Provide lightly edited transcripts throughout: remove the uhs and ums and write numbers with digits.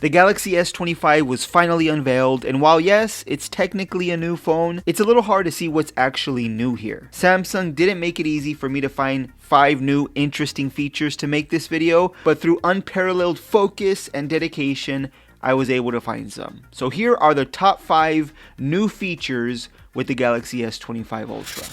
The Galaxy S25 was finally unveiled, and while yes, it's technically a new phone, it's a little hard to see what's actually new here. Samsung didn't make it easy for me to find 5 new interesting features to make this video, but through unparalleled focus and dedication, I was able to find some. So here are the top 5 new features with the Galaxy S25 Ultra.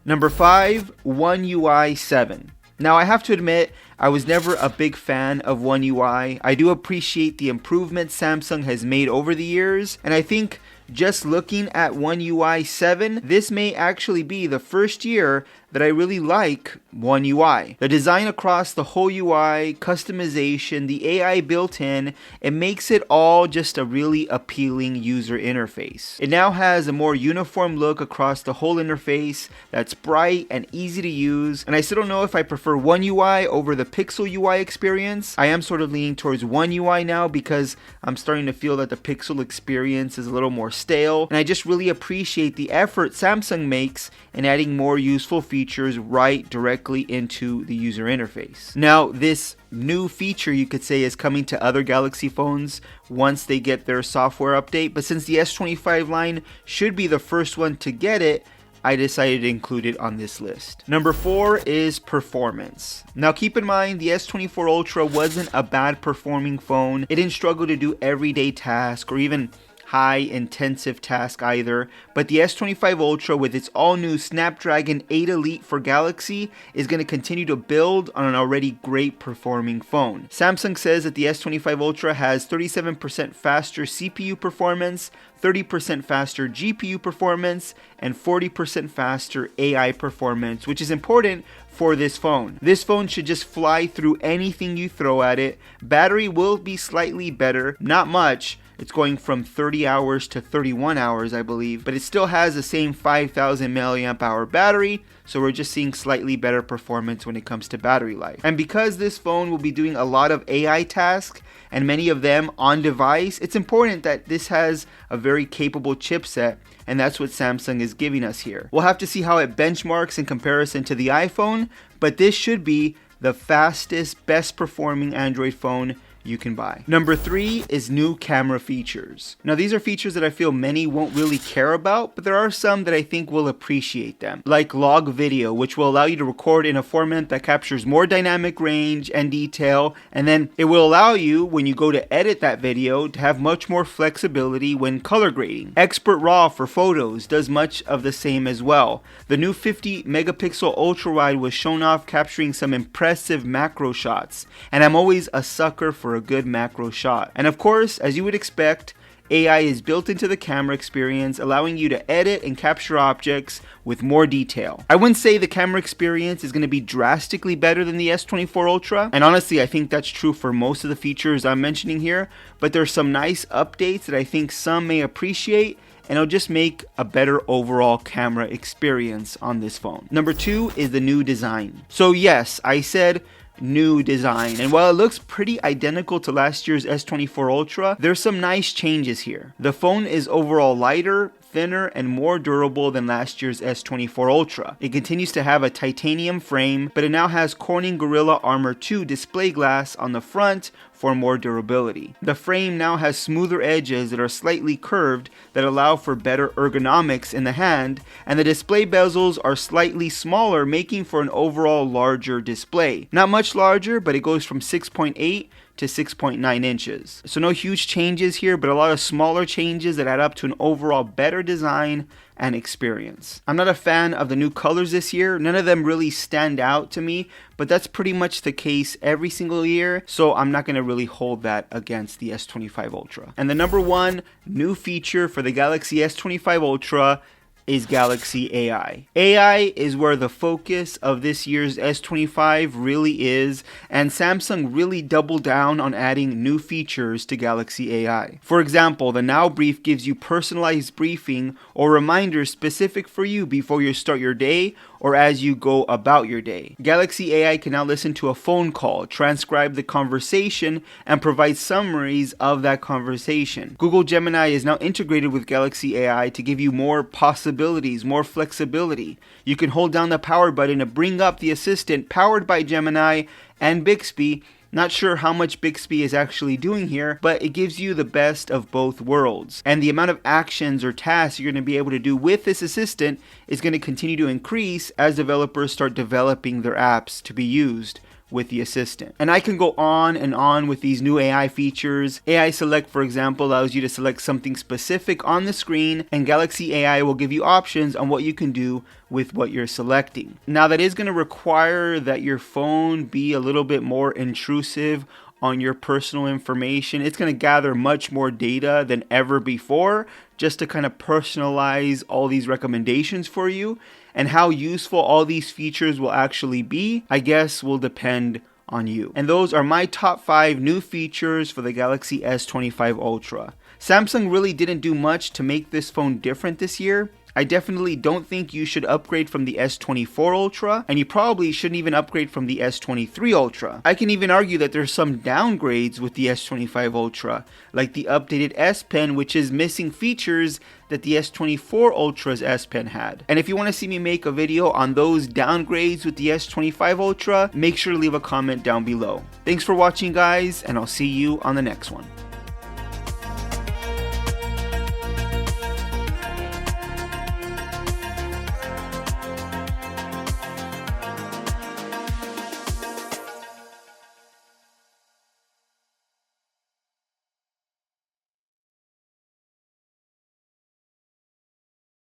Number 5, One UI 7. Now I have to admit, I was never a big fan of One UI. I do appreciate the improvements Samsung has made over the years, and I think just looking at One UI 7, this may actually be the first year that I really like One UI. The design across the whole UI, customization, the AI built in, it makes it all just a really appealing user interface. It now has a more uniform look across the whole interface that's bright and easy to use, and I still don't know if I prefer One UI over the Pixel UI experience. I am sort of leaning towards One UI now because I'm starting to feel that the Pixel experience is a little more stale, and I just really appreciate the effort Samsung makes in adding more useful features right directly into the user interface. Now, this new feature, you could say, is coming to other Galaxy phones once they get their software update, but since the S25 line should be the first one to get it, I decided to include it on this list. Number 4 is performance. Now keep in mind, the S24 Ultra wasn't a bad performing phone. It didn't struggle to do everyday tasks or even high intensive task either, but the S25 Ultra with its all new Snapdragon 8 Elite for Galaxy is going to continue to build on an already great performing phone. Samsung says that the S25 Ultra has 37% faster CPU performance, 30% faster GPU performance, and 40% faster AI performance, which is important for this phone. This phone should just fly through anything you throw at it. Battery will be slightly better, not much. It's going from 30 hours to 31 hours, I believe, but it still has the same 5,000 milliamp hour battery, so we're just seeing slightly better performance when it comes to battery life. And because this phone will be doing a lot of AI tasks, and many of them on device, it's important that this has a very capable chipset, and that's what Samsung is giving us here. We'll have to see how it benchmarks in comparison to the iPhone, but this should be the fastest, best performing Android phone you can buy. Number 3 is new camera features. Now these are features that I feel many won't really care about, but there are some that I think will appreciate them. Like log video, which will allow you to record in a format that captures more dynamic range and detail, and then it will allow you, when you go to edit that video, to have much more flexibility when color grading. Expert RAW for photos does much of the same as well. The new 50 megapixel ultra wide was shown off capturing some impressive macro shots, and I'm always a sucker for a good macro shot. And of course, as you would expect, AI is built into the camera experience, allowing you to edit and capture objects with more detail. I wouldn't say the camera experience is going to be drastically better than the S24 Ultra, and honestly I think that's true for most of the features I'm mentioning here, but there's some nice updates that I think some may appreciate, and it'll just make a better overall camera experience on this phone. Number 2 is the new design. So yes, I said new design, and while it looks pretty identical to last year's S24 Ultra, there's some nice changes here. The phone is overall lighter, thinner, and more durable than last year's S24 Ultra. It continues to have a titanium frame, but it now has Corning Gorilla Armor 2 display glass on the front for more durability. The frame now has smoother edges that are slightly curved that allow for better ergonomics in the hand, and the display bezels are slightly smaller, making for an overall larger display. Not much larger, but it goes from 6.8 to 6.9 inches. So no huge changes here, but a lot of smaller changes that add up to an overall better design and experience. I'm not a fan of the new colors this year. None of them really stand out to me, but that's pretty much the case every single year, so I'm not going to really hold that against the S25 Ultra. And the number 1 new feature for the Galaxy S25 Ultra is Galaxy AI. AI is where the focus of this year's S25 really is, and Samsung really doubled down on adding new features to Galaxy AI. For example, the Now Brief gives you personalized briefing or reminders specific for you before you start your day or as you go about your day. Galaxy AI can now listen to a phone call, transcribe the conversation, and provide summaries of that conversation. Google Gemini is now integrated with Galaxy AI to give you more possibilities, more flexibility. You can hold down the power button to bring up the assistant powered by Gemini and Bixby, Not sure how much Bixby is actually doing here, but it gives you the best of both worlds. And the amount of actions or tasks you're going to be able to do with this assistant is going to continue to increase as developers start developing their apps to be used with the assistant. And I can go on and on with these new AI features. AI Select, for example, allows you to select something specific on the screen, and Galaxy AI will give you options on what you can do with what you're selecting. Now, that is going to require that your phone be a little bit more intrusive on your personal information. It's going to gather much more data than ever before just to kind of personalize all these recommendations for you. And how useful all these features will actually be, I guess, will depend on you. And those are my top 5 new features for the Galaxy S25 Ultra. Samsung really didn't do much to make this phone different this year. I definitely don't think you should upgrade from the S24 Ultra, and you probably shouldn't even upgrade from the S23 Ultra. I can even argue that there's some downgrades with the S25 Ultra, like the updated S Pen, which is missing features that the S24 Ultra's S Pen had. And if you want to see me make a video on those downgrades with the S25 Ultra, make sure to leave a comment down below. Thanks for watching, guys, and I'll see you on the next one.